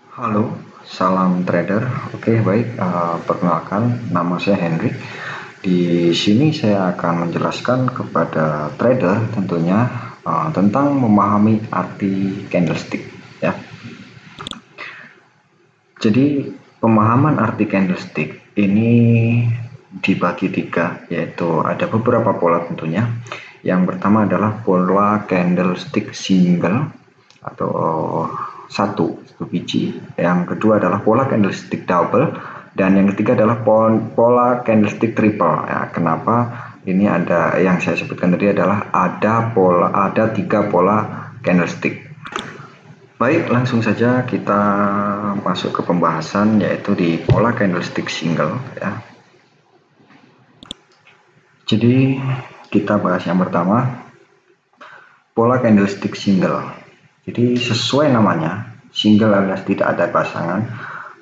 Halo, salam trader. Oke, baik. Perkenalkan, nama saya Henry. Di sini saya akan menjelaskan kepada trader tentunya tentang memahami arti candlestick. Ya, jadi pemahaman arti candlestick ini dibagi tiga, yaitu ada beberapa pola tentunya. Yang pertama adalah pola candlestick single atau satu biji. Yang kedua adalah pola candlestick double, dan yang ketiga adalah pola candlestick triple. Ya, kenapa ini ada yang saya sebutkan tadi adalah ada tiga pola candlestick. Baik, langsung saja kita masuk ke pembahasan, yaitu di pola candlestick single ya. Jadi kita bahas yang pertama, pola candlestick single. Jadi sesuai namanya, single alias tidak ada pasangan.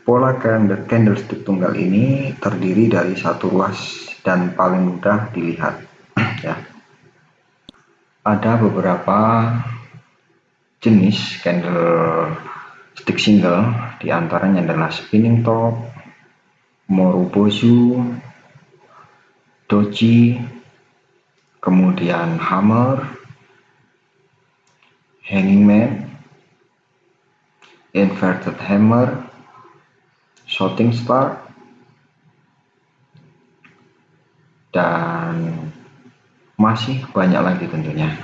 Pola candlestick tunggal ini terdiri dari satu ruas dan paling mudah dilihat ya. Ada beberapa jenis candlestick single, diantaranya adalah spinning top, Morobozu, Doji, kemudian hammer, hanging man, inverted hammer, shooting star, dan masih banyak lagi tentunya.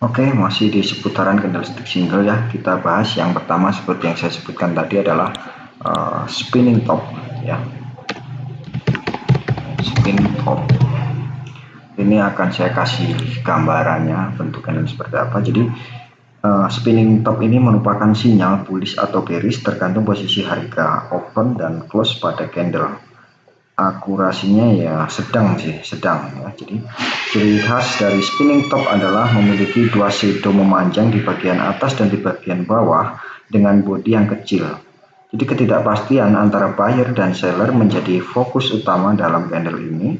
Oke, masih di seputaran candlestick single ya. Kita bahas yang pertama seperti yang saya sebutkan tadi adalah spinning top ya. Spinning top. Ini akan saya kasih gambarannya bentukannya seperti apa. Jadi spinning top ini merupakan sinyal bullish atau bearish tergantung posisi harga open dan close pada candle. Akurasinya ya sedang ya. Jadi ciri khas dari spinning top adalah memiliki dua shadow memanjang di bagian atas dan di bagian bawah dengan bodi yang kecil. Jadi ketidakpastian antara buyer dan seller menjadi fokus utama dalam candle ini,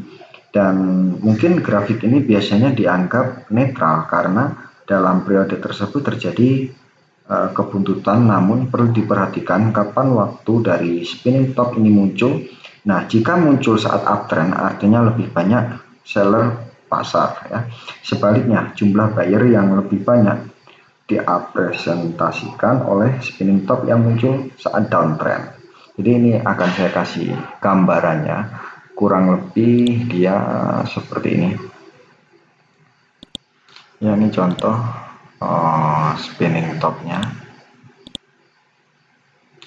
dan mungkin grafik ini biasanya dianggap netral karena dalam periode tersebut terjadi kebuntutan, namun perlu diperhatikan kapan waktu dari spinning top ini muncul. Nah, jika muncul saat uptrend artinya lebih banyak seller pasar ya. Sebaliknya, jumlah buyer yang lebih banyak direpresentasikan oleh spinning top yang muncul saat downtrend. Jadi ini akan saya kasih gambarannya, kurang lebih dia seperti ini. Ya, ini contoh spinning topnya.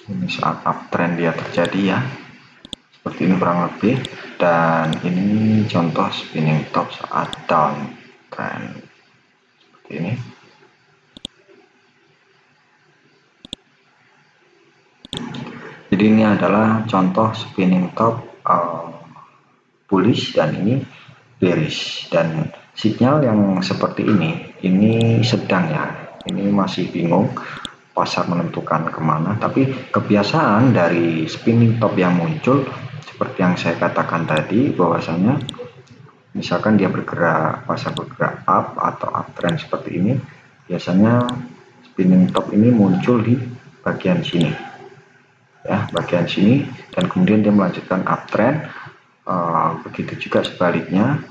Ini saat uptrend dia terjadi ya, seperti ini kurang lebih. Dan ini contoh spinning top saat downtrend seperti ini. Jadi ini adalah contoh spinning top bullish dan ini bearish, dan sinyal yang seperti ini sedang ya. Ini masih bingung pasar menentukan kemana, tapi kebiasaan dari spinning top yang muncul seperti yang saya katakan tadi, bahwasanya misalkan dia bergerak, pasar bergerak up atau uptrend seperti ini, biasanya spinning top ini muncul di bagian sini ya, bagian sini, dan kemudian dia melanjutkan uptrend. Begitu juga sebaliknya,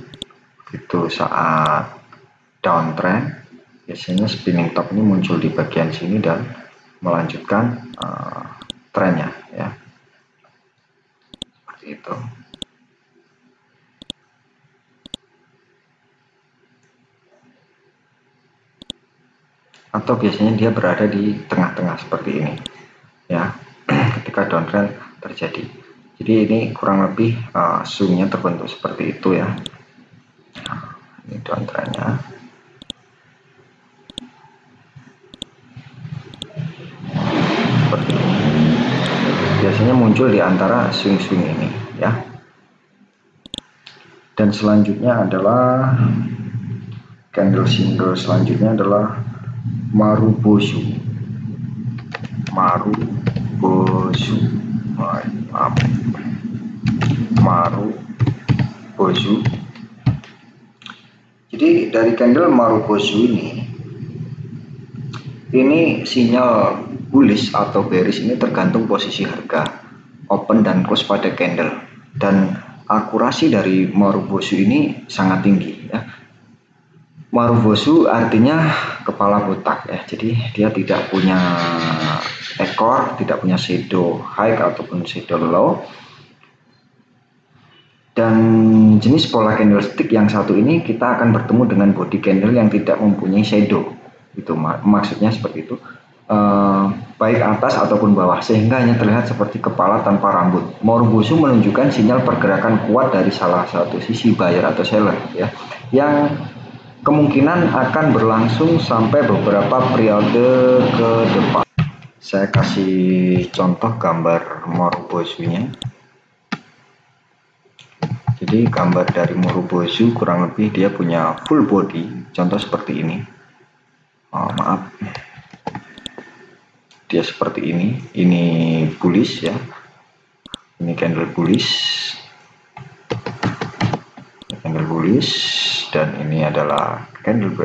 begitu saat downtrend biasanya spinning top ini muncul di bagian sini dan melanjutkan trennya ya, seperti itu. Atau biasanya dia berada di tengah-tengah seperti ini ya, ketika downtrend terjadi. Jadi ini kurang lebih swingnya terbentuk seperti itu ya. Nah, ini downtrendnya. Seperti ini. Biasanya muncul di antara swing-swing ini ya. Dan selanjutnya adalah candle single, selanjutnya adalah Marubozu. Marubozu. Jadi dari candle Marubozu ini Ini sinyal bullish atau bearish ini tergantung posisi harga open dan close pada candle, dan akurasi dari Marubozu ini sangat tinggi ya. Marubozu artinya kepala botak ya, jadi dia tidak punya ekor, tidak punya shadow high ataupun shadow low. Dan jenis pola candlestick yang satu ini kita akan bertemu dengan body candle yang tidak mempunyai shadow. Itu maksudnya seperti itu. Baik atas ataupun bawah, sehingga hanya terlihat seperti kepala tanpa rambut. Marubozu menunjukkan sinyal pergerakan kuat dari salah satu sisi buyer atau seller ya, yang kemungkinan akan berlangsung sampai beberapa periode ke depan. Saya kasih contoh gambar Marubozunya. Jadi gambar dari Marubozu kurang lebih dia punya full body, contoh seperti ini. Maaf, dia seperti ini bullish ya, ini candle bullish, dan ini adalah candle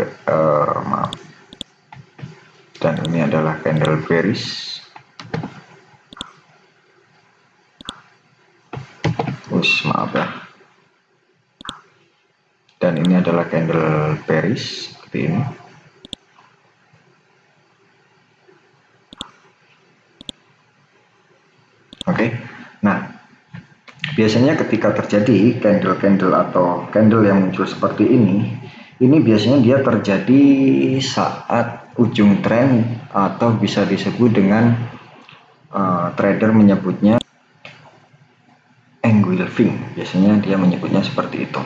dan ini adalah candle bearish. Maaf ya. Dan ini adalah candle bearish seperti ini. Oke. Nah, biasanya ketika terjadi candle-candle atau candle yang muncul seperti ini biasanya dia terjadi saat ujung tren, atau bisa disebut dengan trader menyebutnya engulfing. Biasanya dia menyebutnya seperti itu.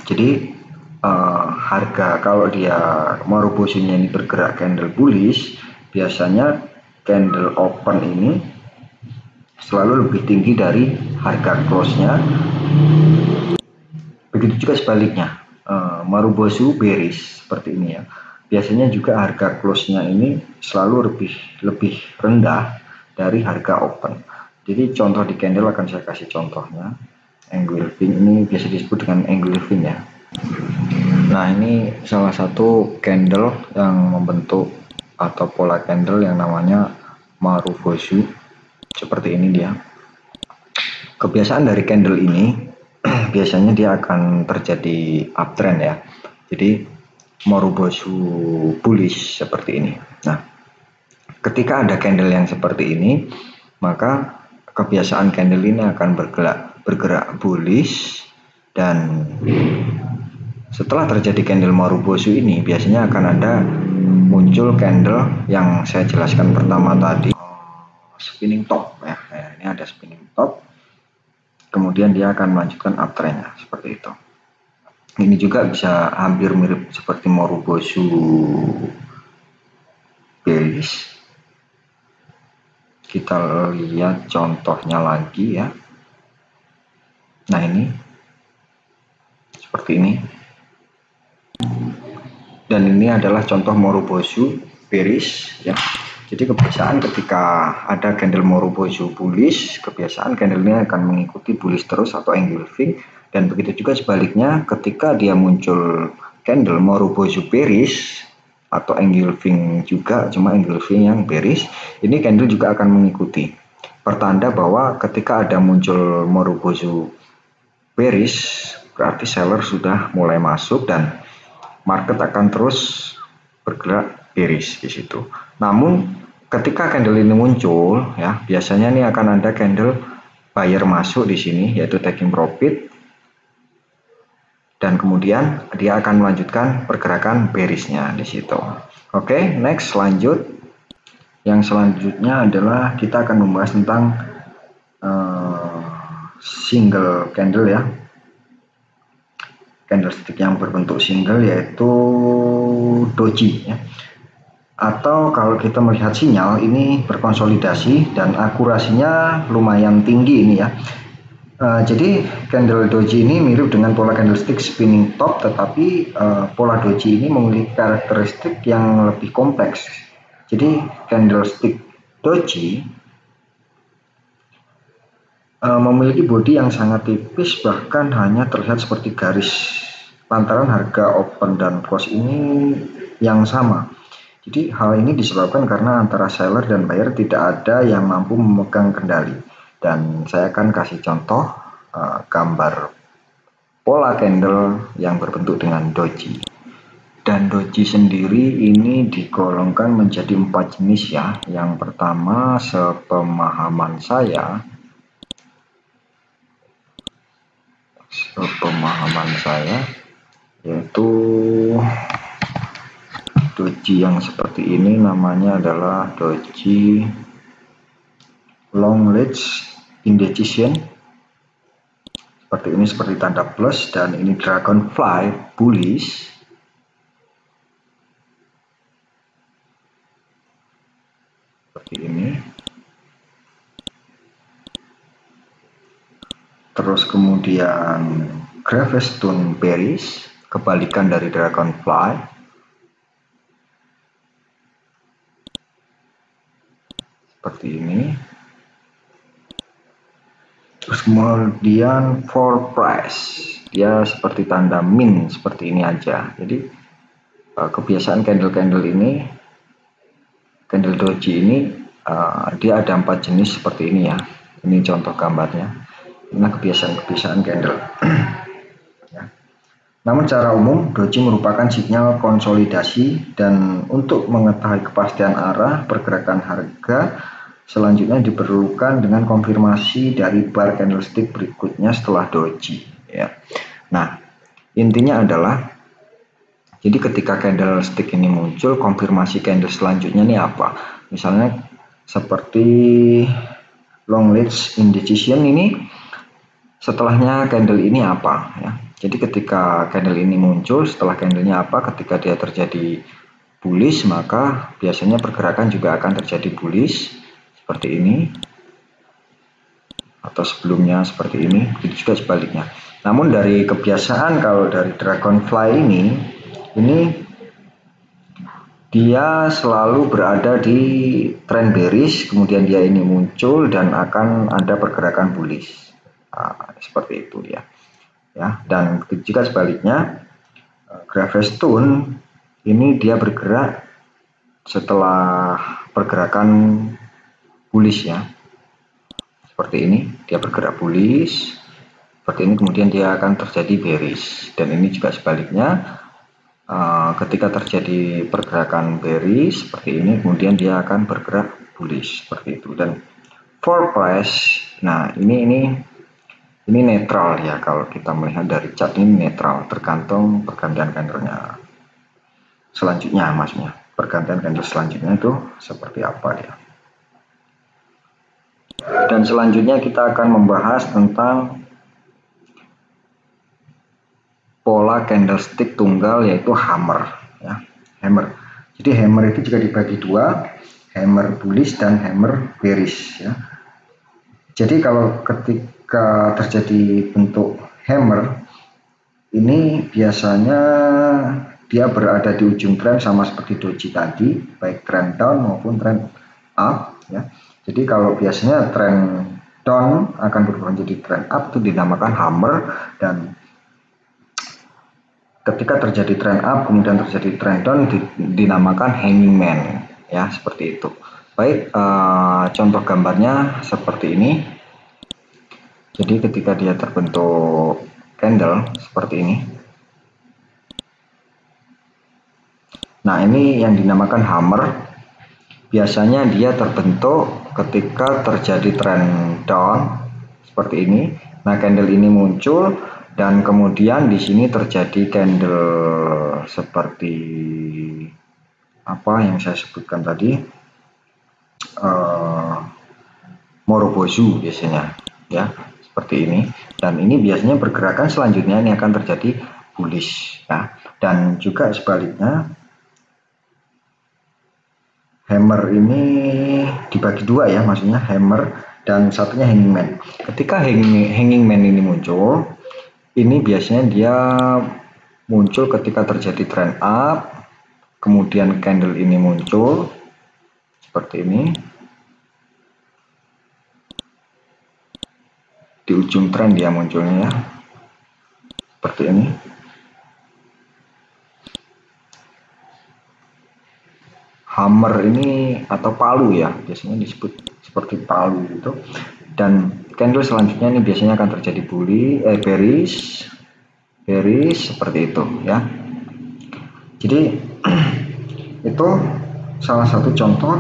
Jadi harga kalau dia Marubozunya ini bergerak candle bullish, biasanya candle open ini selalu lebih tinggi dari harga close-nya. Begitu juga sebaliknya, Marubozu bearish seperti ini ya. Biasanya juga harga close-nya ini selalu lebih rendah dari harga open. Jadi contoh di candle akan saya kasih contohnya. Engulfing ini biasa disebut dengan engulfing ya. Nah, ini salah satu candle yang membentuk atau pola candle yang namanya Marubozu. Seperti ini dia. Kebiasaan dari candle ini biasanya dia akan terjadi uptrend ya. Jadi Marubozu bullish seperti ini. Nah, ketika ada candle yang seperti ini, maka kebiasaan candle ini akan bergerak bullish, dan setelah terjadi candle Marubozu ini biasanya akan ada muncul candle yang saya jelaskan pertama tadi, spinning top ya. Ini ada spinning top, kemudian dia akan melanjutkan uptrendnya seperti itu. Ini juga bisa hampir mirip seperti Marubozu bearish. Kita lihat contohnya lagi ya. Nah, ini seperti ini, dan ini adalah contoh Marubozu bearish ya. Jadi kebiasaan ketika ada candle Marubozu bullish, kebiasaan candle ini akan mengikuti bullish terus atau engulfing, dan begitu juga sebaliknya ketika dia muncul candle Marubozu bearish atau engulfing juga, cuma engulfing yang bearish, ini candle juga akan mengikuti. Pertanda bahwa ketika ada muncul Marubozu bearish, berarti seller sudah mulai masuk dan market akan terus bergerak bearish di situ. Namun ketika candle ini muncul ya, biasanya ini akan ada candle buyer masuk di sini, yaitu taking profit, dan kemudian dia akan melanjutkan pergerakan bearishnya di situ. Oke, next lanjut. Yang selanjutnya adalah kita akan membahas tentang single candle ya. Candlestick yang berbentuk single yaitu doji ya. Atau kalau kita melihat sinyal ini berkonsolidasi dan akurasinya lumayan tinggi ini ya. Jadi candle doji ini mirip dengan pola candlestick spinning top, tetapi pola doji ini memiliki karakteristik yang lebih kompleks. Jadi candlestick doji memiliki bodi yang sangat tipis, bahkan hanya terlihat seperti garis lantaran harga open dan close ini yang sama. Jadi hal ini disebabkan karena antara seller dan buyer tidak ada yang mampu memegang kendali. Dan saya akan kasih contoh gambar pola candle yang berbentuk dengan doji. Dan doji sendiri ini digolongkan menjadi 4 jenis ya. Yang pertama, sepemahaman saya yaitu doji yang seperti ini, namanya adalah doji long ledge indecision. Seperti ini, seperti tanda plus, dan ini dragonfly bullish. Seperti ini. Terus kemudian Gravestone bearish, kebalikan dari dragonfly. Seperti ini. Terus kemudian for price, dia seperti tanda min, seperti ini aja. Jadi kebiasaan candle-candle ini, candle doji ini, dia ada 4 jenis seperti ini ya. Ini contoh gambarnya. Ini kebiasaan candle. Ya. Namun secara umum doji merupakan sinyal konsolidasi, dan untuk mengetahui kepastian arah pergerakan harga selanjutnya diperlukan dengan konfirmasi dari bar candlestick berikutnya setelah doji ya. Nah, intinya adalah, jadi ketika candlestick ini muncul, konfirmasi candle selanjutnya ini apa? Misalnya seperti long ledge indecision ini, setelahnya candle ini apa ya. Jadi ketika candle ini muncul, setelah candlenya apa? Ketika dia terjadi bullish, maka biasanya pergerakan juga akan terjadi bullish seperti ini, atau sebelumnya seperti ini, itu juga sebaliknya. Namun dari kebiasaan, kalau dari dragonfly ini dia selalu berada di trend bearish, kemudian dia ini muncul dan akan ada pergerakan bullish. Seperti itu ya. Dan juga sebaliknya, Gravestone ini dia bergerak setelah pergerakan bullish ya. Seperti ini, dia bergerak bullish. Seperti ini, kemudian dia akan terjadi bearish. Dan ini juga sebaliknya, ketika terjadi pergerakan bearish seperti ini, kemudian dia akan bergerak bullish seperti itu. Dan for price, nah ini netral ya. Kalau kita melihat dari chart ini netral, tergantung pergantian candlenya selanjutnya, maksudnya pergantian candle selanjutnya itu seperti apa ya. Dan selanjutnya kita akan membahas tentang pola candlestick tunggal, yaitu hammer ya. Hammer. Jadi hammer itu juga dibagi dua, hammer bullish dan hammer bearish ya. Jadi kalau ketika terjadi bentuk hammer ini, biasanya dia berada di ujung tren sama seperti doji tadi, baik trend down maupun trend up ya. Jadi kalau biasanya trend down akan berubah menjadi trend up, itu dinamakan hammer. Dan ketika terjadi trend up kemudian terjadi trend down, dinamakan hanging man ya, seperti itu. Baik, contoh gambarnya seperti ini. Jadi ketika dia terbentuk candle seperti ini, nah ini yang dinamakan hammer. Biasanya dia terbentuk ketika terjadi trend down seperti ini. Nah, candle ini muncul dan kemudian di sini terjadi candle seperti apa yang saya sebutkan tadi, Morobozu biasanya ya, seperti ini. Dan ini biasanya pergerakan selanjutnya ini akan terjadi bullish ya. Dan juga sebaliknya, hammer ini dibagi dua ya, maksudnya hammer dan satunya hanging man. Ketika hanging man ini muncul, ini biasanya dia muncul ketika terjadi trend up, kemudian candle ini muncul seperti ini di ujung trend, dia munculnya ya, seperti ini. hammer ini atau palu ya, biasanya disebut seperti palu gitu. Dan candle selanjutnya ini biasanya akan terjadi bearish seperti itu ya. Jadi itu salah satu contoh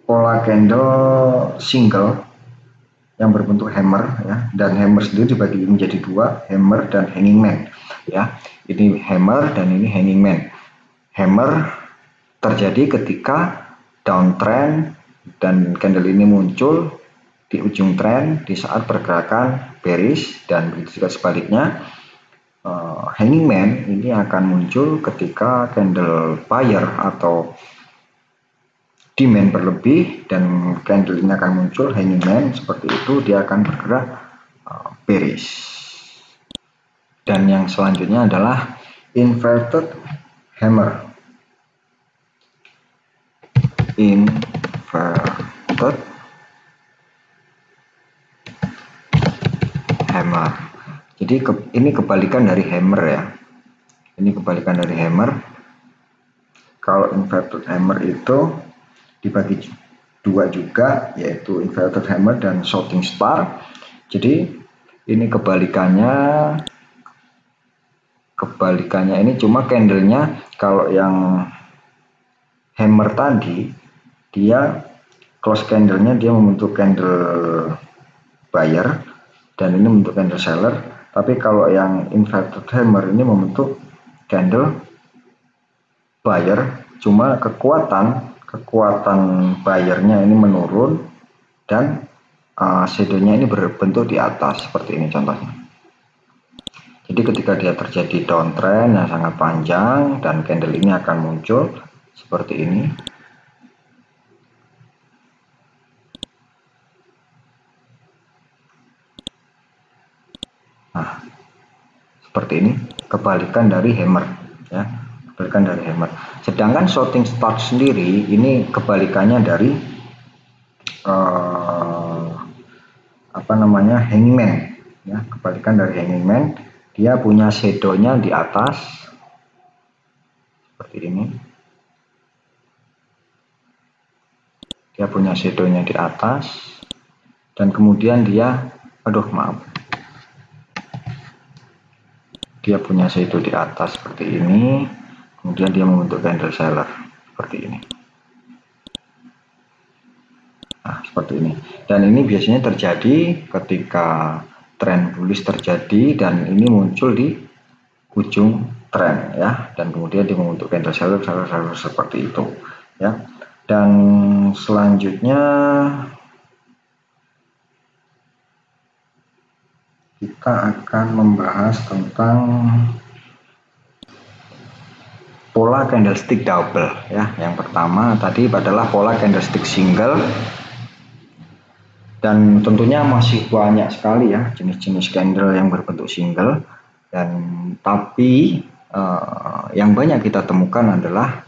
pola candle single yang berbentuk hammer ya, dan hammer sendiri dibagi menjadi dua, hammer dan hanging man ya. Ini hammer dan ini hanging man. Hammer terjadi ketika downtrend dan candle ini muncul di ujung trend di saat pergerakan bearish, dan begitu juga sebaliknya. Hanging man ini akan muncul ketika candle buyer atau demand berlebih, dan candle ini akan muncul hanging man seperti itu, dia akan bergerak bearish. Dan yang selanjutnya adalah inverted hammer. Inverted hammer. Jadi ini kebalikan dari hammer ya. Ini kebalikan dari hammer. Kalau inverted hammer itu dibagi dua juga, yaitu inverted hammer dan shooting star. Jadi ini kebalikannya ini cuma candlenya. Kalau yang hammer tadi dia close candlenya dia membentuk candle buyer dan ini membentuk candle seller. Tapi kalau yang inverted hammer ini membentuk candle buyer, cuma kekuatan buyernya ini menurun dan shadownya ini berbentuk di atas seperti ini contohnya. Jadi ketika dia terjadi downtrend yang sangat panjang dan candle ini akan muncul seperti ini. Nah, seperti ini kebalikan dari hammer ya, kebalikan dari hammer. Sedangkan shooting star sendiri ini kebalikannya dari hanging man ya, kebalikan dari hanging man. Dia punya shadownya di atas seperti ini. Dia punya shadownya di atas dan kemudian dia dia punya shadow di atas seperti ini, kemudian dia membentuk candle seller seperti ini. Nah, seperti ini. Dan ini biasanya terjadi ketika tren bullish terjadi dan ini muncul di ujung tren ya, dan kemudian dia membentuk candle seller seperti itu ya. Dan selanjutnya kita akan membahas tentang pola candlestick double ya. Yang pertama tadi adalah pola candlestick single, dan tentunya masih banyak sekali ya jenis-jenis candle yang berbentuk single, dan tapi yang banyak kita temukan adalah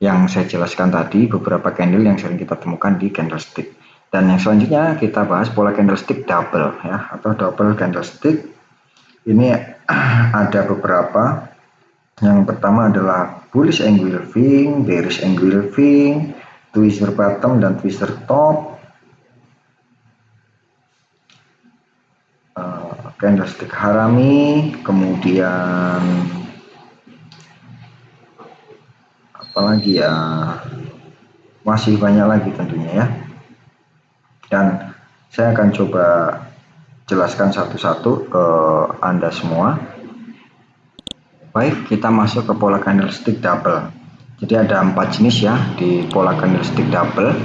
yang saya jelaskan tadi, beberapa candle yang sering kita temukan di candlestick. Dan yang selanjutnya kita bahas pola candlestick double ya, atau double candlestick. Ini ada beberapa. Yang pertama adalah bullish engulfing, bearish engulfing, twister bottom dan twister top, candlestick harami, kemudian apalagi ya, masih banyak lagi tentunya ya, dan saya akan coba jelaskan satu-satu ke Anda semua. Baik, kita masuk ke pola candlestick double. Jadi ada 4 jenis ya di pola candlestick double.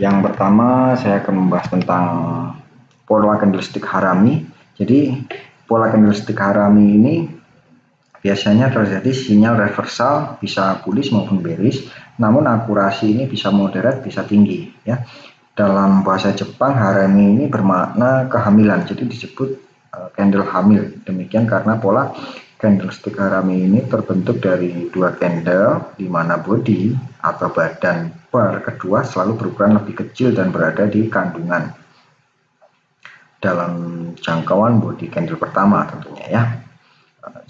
Yang pertama saya akan membahas tentang pola candlestick harami. Jadi pola candlestick harami ini biasanya terjadi sinyal reversal, bisa bullish maupun bearish, namun akurasi ini bisa moderat, bisa tinggi ya. Dalam bahasa Jepang, harami ini bermakna kehamilan, jadi disebut candle hamil. Demikian karena pola candlestick harami ini terbentuk dari dua candle, di mana body atau badan bar kedua selalu berukuran lebih kecil dan berada di kandungan dalam jangkauan body candle pertama tentunya ya.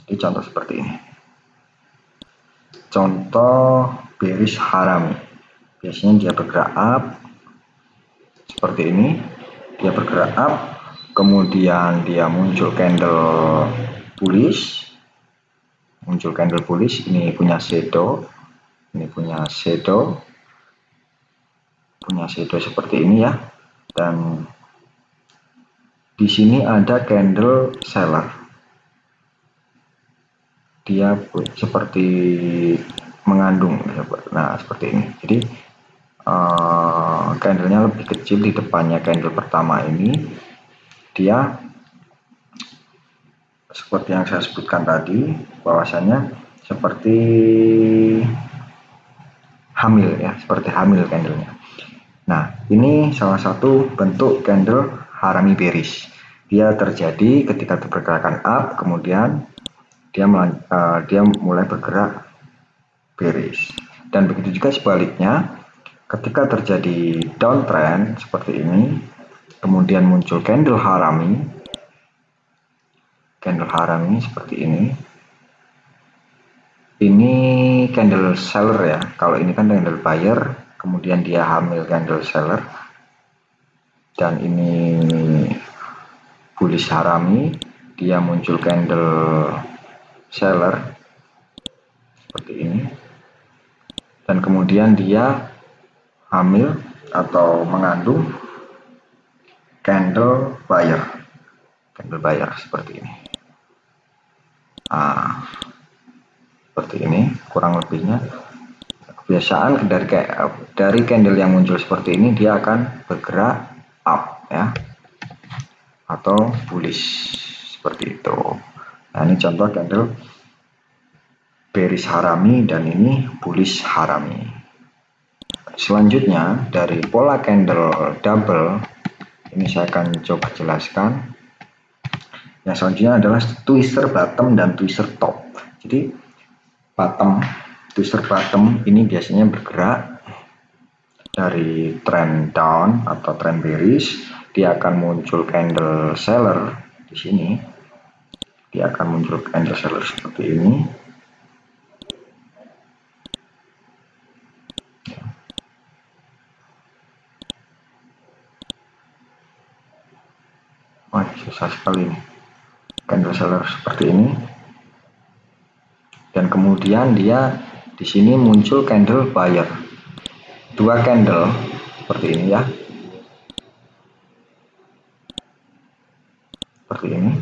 Jadi contoh seperti ini. Contoh bearish harami. Biasanya dia bergerak up seperti ini, dia bergerak up, kemudian dia muncul candle bullish, ini punya shadow, seperti ini ya. Dan di sini ada candle seller, dia seperti mengandung, nah seperti ini. Jadi candlenya lebih kecil di depannya candle pertama ini, dia seperti yang saya sebutkan tadi, bahwasanya seperti hamil ya, seperti hamil candlenya. Nah, ini salah satu bentuk candle harami bearish. Dia terjadi ketika pergerakan up, kemudian dia mulai bergerak bearish. Dan begitu juga sebaliknya, ketika terjadi downtrend seperti ini, kemudian muncul candle harami seperti ini. Ini candle seller ya. Kalau ini kan candle buyer, kemudian dia hamil candle seller, dan ini bullish harami, dia muncul candle seller seperti ini, dan kemudian dia hamil atau mengandung candle buyer seperti ini. Seperti ini kurang lebihnya. Kebiasaan dari candle yang muncul seperti ini, dia akan bergerak up ya, atau bullish seperti itu. Nah, ini contoh candle bearish harami dan ini bullish harami. Selanjutnya dari pola candle double, ini saya akan coba jelaskan. Yang selanjutnya adalah twister bottom dan twister top. Jadi twister bottom ini biasanya bergerak dari trend down atau trend bearish, dia akan muncul candle seller di sini. Dia akan muncul candle seller seperti ini. Wah, susah sekali nih. Candle seller seperti ini. Dan kemudian dia di sini muncul candle buyer. Dua candle seperti ini ya. Seperti ini.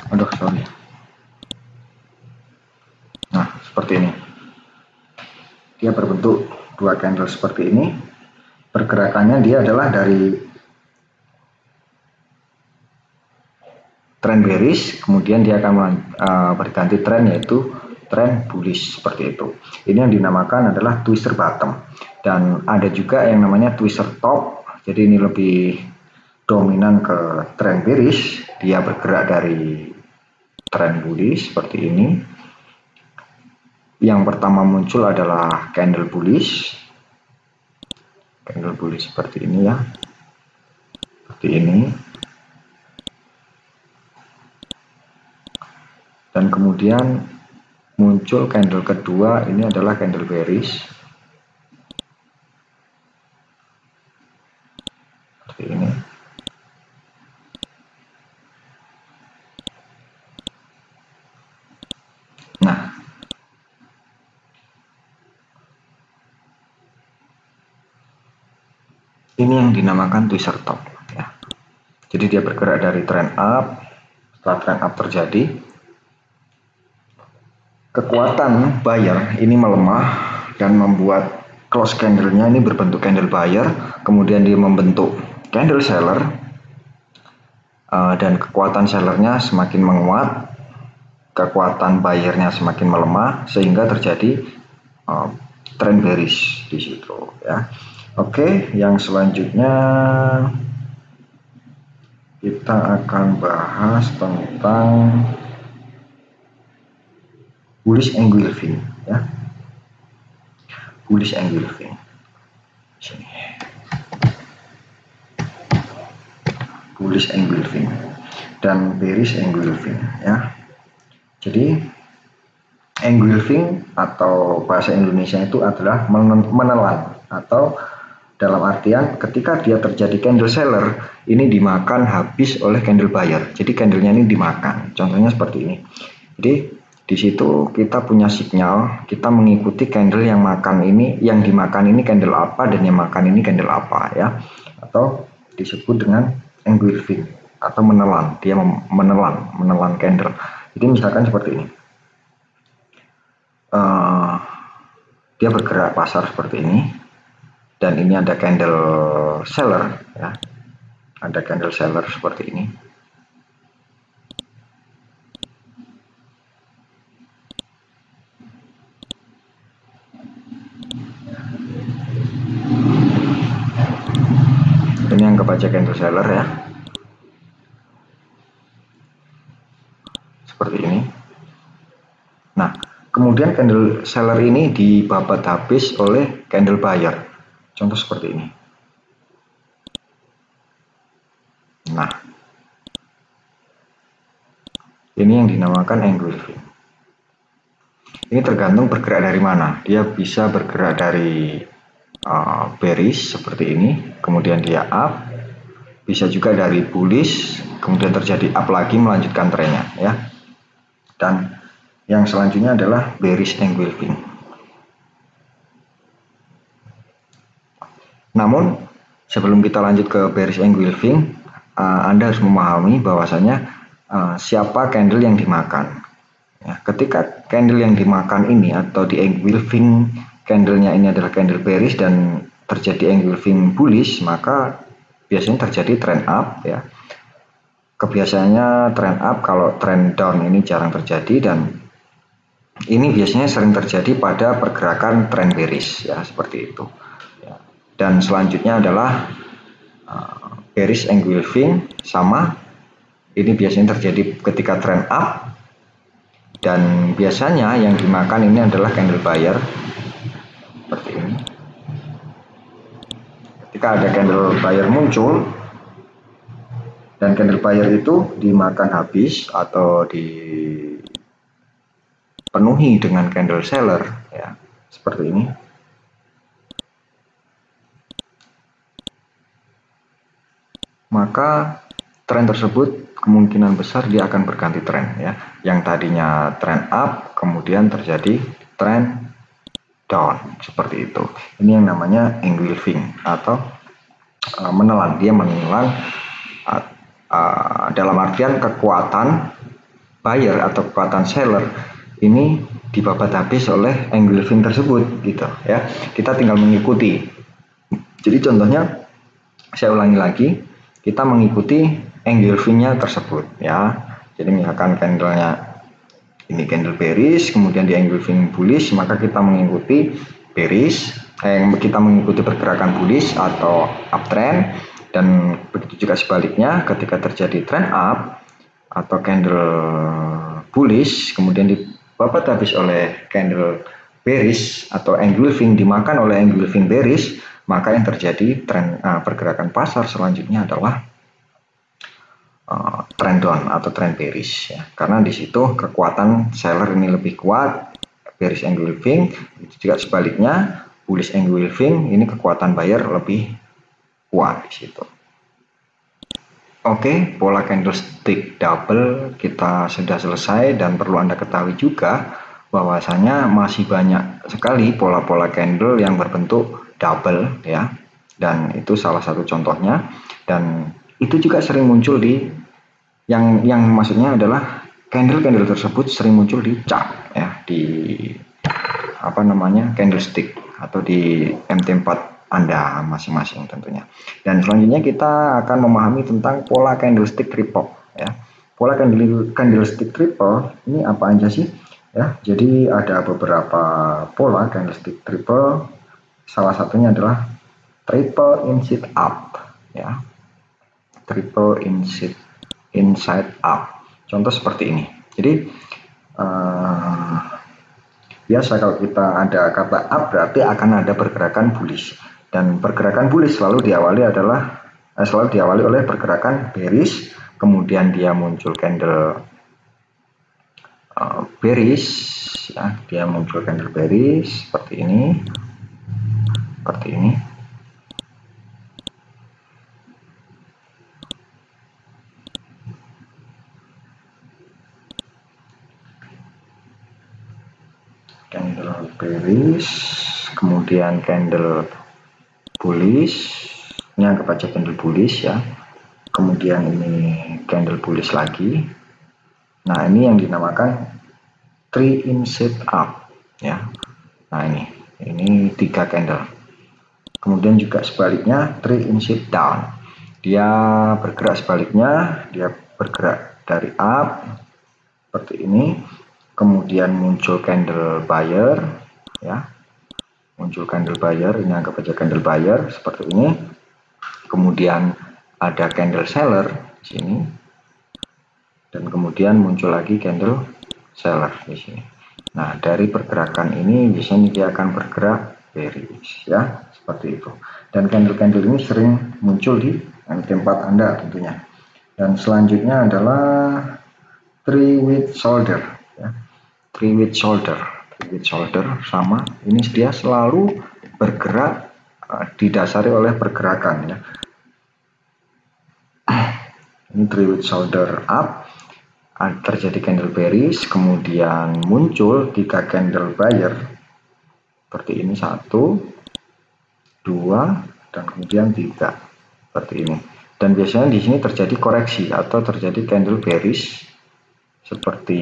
Aduh, sorry. Nah, seperti ini. Dia berbentuk dua candle seperti ini. Pergerakannya dia adalah dari trend bearish, kemudian dia akan berganti tren, yaitu tren bullish seperti itu. Ini yang dinamakan adalah twister bottom. Dan ada juga yang namanya twister top. Jadi ini lebih dominan ke tren bearish, dia bergerak dari tren bullish seperti ini. Yang pertama muncul adalah candle bullish seperti ini ya, seperti ini. Dan kemudian muncul candle kedua, ini adalah candle bearish seperti ini. Nah, ini yang dinamakan twister top ya. Jadi dia bergerak dari trend up. Setelah trend up terjadi, kekuatan buyer ini melemah dan membuat close candlenya ini berbentuk candle buyer. Kemudian dia membentuk candle seller, dan kekuatan sellernya semakin menguat, kekuatan buyernya semakin melemah, sehingga terjadi trend bearish di situ ya. Oke, yang selanjutnya kita akan bahas tentang bullish engulfing ya. Bullish engulfing. Sini. bullish engulfing dan bearish engulfing ya. Jadi engulfing atau bahasa Indonesia itu adalah menelan, atau dalam artian ketika dia terjadi candle seller ini dimakan habis oleh candle buyer. Jadi candlenya ini dimakan. Contohnya seperti ini. Jadi di situ kita punya sinyal, kita mengikuti candle yang makan ini, yang dimakan ini candle apa dan yang makan ini candle apa ya. Atau disebut dengan engulfing atau menelan. Dia menelan candle. Jadi misalkan seperti ini. Dia bergerak pasar seperti ini, dan ini ada candle seller ya, ada candle seller seperti ini. Ini anggap aja candle seller ya, seperti ini. Nah, kemudian candle seller ini dibabat habis oleh candle buyer. Contoh seperti ini. Nah, ini yang dinamakan engulfing. Ini tergantung bergerak dari mana. Dia bisa bergerak dari bearish seperti ini, kemudian dia up, bisa juga dari bullish, kemudian terjadi up lagi melanjutkan trennya ya. Dan yang selanjutnya adalah bearish engulfing. Namun sebelum kita lanjut ke bearish engulfing, Anda harus memahami bahwasanya siapa candle yang dimakan. Ya, ketika candle yang dimakan ini atau di engulfing candlenya ini adalah candle bearish dan terjadi engulfing bullish, maka biasanya terjadi trend up ya. Kebiasaannya trend up, kalau trend down ini jarang terjadi, dan ini biasanya sering terjadi pada pergerakan trend bearish ya, seperti itu. Ya. Dan selanjutnya adalah bearish engulfing, sama. Ini biasanya terjadi ketika trend up, dan biasanya yang dimakan ini adalah candle buyer seperti ini. Ketika ada candle buyer muncul dan candle buyer itu dimakan habis atau dipenuhi dengan candle seller ya, seperti ini. Maka tren tersebut kemungkinan besar dia akan berganti tren ya. Yang tadinya trend up kemudian terjadi trend down seperti itu. Ini yang namanya engulfing atau menelan. Dia menelan dalam artian kekuatan buyer atau kekuatan seller ini dibabat habis oleh engulfing tersebut gitu ya. Kita tinggal mengikuti. Jadi contohnya saya ulangi lagi, kita mengikuti engulfingnya tersebut ya. Jadi misalkan candlenya ini candle bearish, kemudian di engulfing bullish, maka kita mengikuti bearish, kita mengikuti pergerakan bullish atau uptrend. Dan begitu juga sebaliknya, ketika terjadi trend up atau candle bullish kemudian dibabat habis oleh candle bearish atau engulfing dimakan oleh engulfing bearish, maka yang terjadi tren pergerakan pasar selanjutnya adalah trend down atau trend bearish ya. Karena di situ kekuatan seller ini lebih kuat, bearish engulfing. Itu juga sebaliknya, bullish engulfing ini kekuatan buyer lebih kuat di situ. Oke, pola candlestick double kita sudah selesai, dan perlu Anda ketahui juga bahwasanya masih banyak sekali pola-pola candle yang berbentuk double ya. Dan itu salah satu contohnya, dan itu juga sering muncul di yang maksudnya adalah candle tersebut sering muncul di chart ya, di candlestick atau di MT4 Anda masing-masing tentunya. Dan selanjutnya kita akan memahami tentang pola candlestick triple ya. Pola candlestick triple ini apa aja sih ya? Jadi ada beberapa pola candlestick triple. Salah satunya adalah triple inside up ya. Triple inside up. Contoh seperti ini. Jadi biasa kalau kita ada kata up berarti akan ada pergerakan bullish, dan pergerakan bullish selalu diawali adalah selalu diawali oleh pergerakan bearish, kemudian dia muncul candle bearish ya, dia muncul candle bearish seperti ini, candle bearish, kemudian candle bullish, ini anggap aja candle bullish ya, kemudian ini candle bullish lagi. Nah, ini yang dinamakan 3 in setup ya. Nah, ini 3 candle. Kemudian juga sebaliknya 3 in sit down. Dia bergerak sebaliknya, dia bergerak dari up seperti ini. Kemudian muncul candle buyer ya. Muncul candle buyer, ini anggap aja candle buyer seperti ini. Kemudian ada candle seller di sini. Dan kemudian muncul lagi candle seller di sini. Nah, dari pergerakan ini biasanya dia akan bergerak bearish ya, seperti itu. Dan candle-candle ini sering muncul di tempat Anda tentunya. Dan selanjutnya adalah three with shoulder ya. Three with shoulder sama, ini dia selalu bergerak didasari oleh pergerakan ya. Ini three with shoulder up, terjadi candle bearish, kemudian muncul 3 candle buyer seperti ini, 1, 2, dan kemudian 3 seperti ini. Dan biasanya di sini terjadi koreksi atau terjadi candle bearish seperti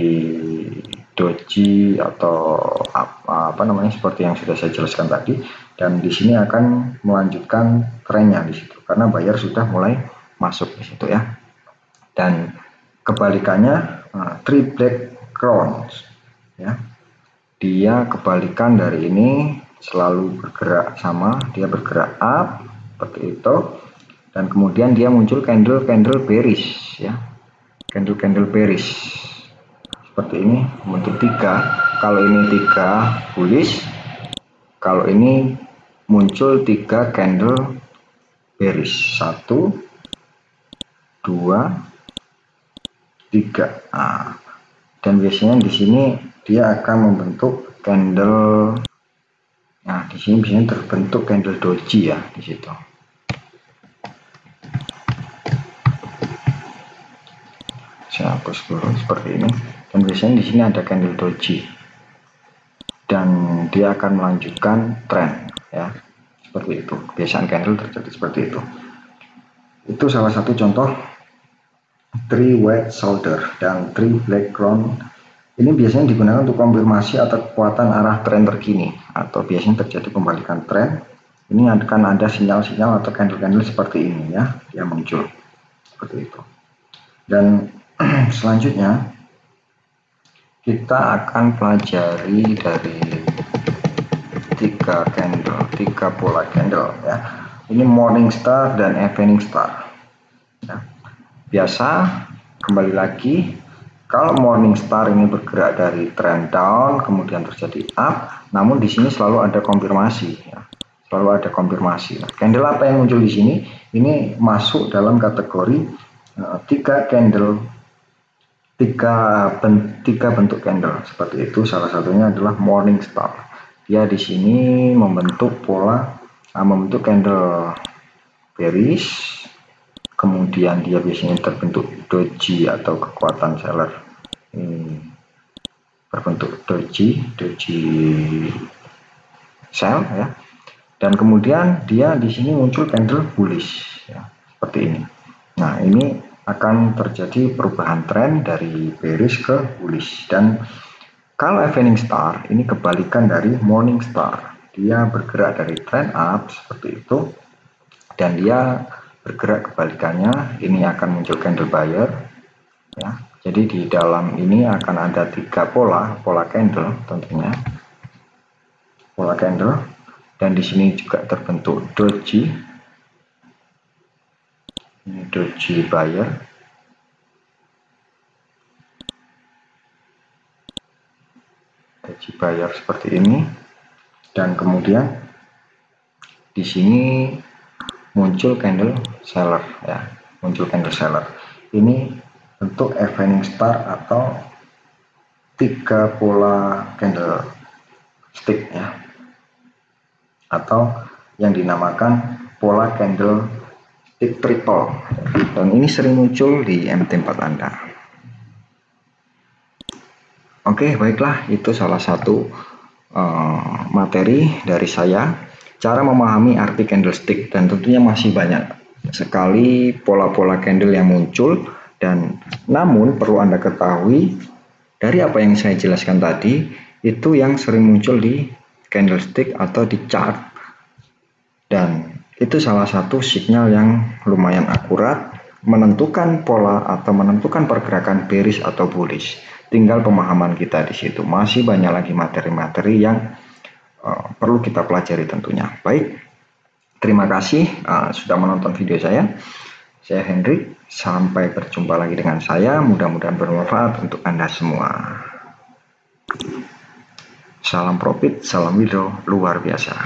doji atau apa namanya, seperti yang sudah saya jelaskan tadi. Dan di sini akan melanjutkan trennya di situ karena buyer sudah mulai masuk di situ ya. Dan kebalikannya three black crowns ya, dia kebalikan dari ini, selalu bergerak sama, dia bergerak up seperti itu. Dan kemudian dia muncul candle bearish ya, candle bearish seperti ini, membentuk 3. Kalau ini 3 bullish, kalau ini muncul 3 candle bearish, 1, 2, 3. Nah, dan biasanya di sini dia akan membentuk candle. Nah, di sini biasanya terbentuk candle doji ya di situ. Saya hapus dulu seperti ini. Dan biasanya di sini ada candle doji. Dan dia akan melanjutkan tren ya. Seperti itu. Kebiasaan candle terjadi seperti itu. Itu salah satu contoh 3 white shoulder dan 3 black crown. Ini biasanya digunakan untuk konfirmasi atau kekuatan arah tren terkini, atau biasanya terjadi pembalikan tren. Ini akan ada sinyal-sinyal atau candle-candle seperti ini ya, dia muncul seperti itu. Dan selanjutnya kita akan pelajari dari 3 pola candle ya. Ini morning star dan evening star ya. Biasa, kembali lagi, kalau morning star ini bergerak dari trend down kemudian terjadi up, namun di sini selalu ada konfirmasi ya. Selalu ada konfirmasi. Nah, candle apa yang muncul di sini? Ini masuk dalam kategori 3 bentuk candle seperti itu. Salah satunya adalah morning star. Dia di sini membentuk membentuk candle bearish. Kemudian dia biasanya terbentuk doji atau kekuatan seller. Ini berbentuk doji sell ya. Dan kemudian dia di sini muncul candle bullish ya, seperti ini. Nah, ini akan terjadi perubahan tren dari bearish ke bullish. Dan kalau evening star ini kebalikan dari morning star. Dia bergerak dari trend up seperti itu, dan dia bergerak kebalikannya, ini akan muncul candle buyer ya. Jadi di dalam ini akan ada 3 pola candle tentunya, pola candle. Dan di sini juga terbentuk doji, ini doji buyer, seperti ini. Dan kemudian di sini muncul candle seller ya, muncul candle seller. Ini bentuk evening star atau 3 pola candle stick ya, atau yang dinamakan pola candle stick triple, dan ini sering muncul di MT4 Anda. Oke, baiklah, itu salah satu materi dari saya, cara memahami arti candlestick, dan tentunya masih banyak sekali pola-pola candle yang muncul. Dan namun perlu Anda ketahui, dari apa yang saya jelaskan tadi, itu yang sering muncul di candlestick atau di chart, dan itu salah satu sinyal yang lumayan akurat menentukan pola atau menentukan pergerakan bearish atau bullish. Tinggal pemahaman kita di situ. Masih banyak lagi materi-materi yang perlu kita pelajari tentunya. Baik, terima kasih sudah menonton video saya. Saya Henry, sampai berjumpa lagi dengan saya. Mudah-mudahan bermanfaat untuk Anda semua. Salam profit, salam withdraw luar biasa.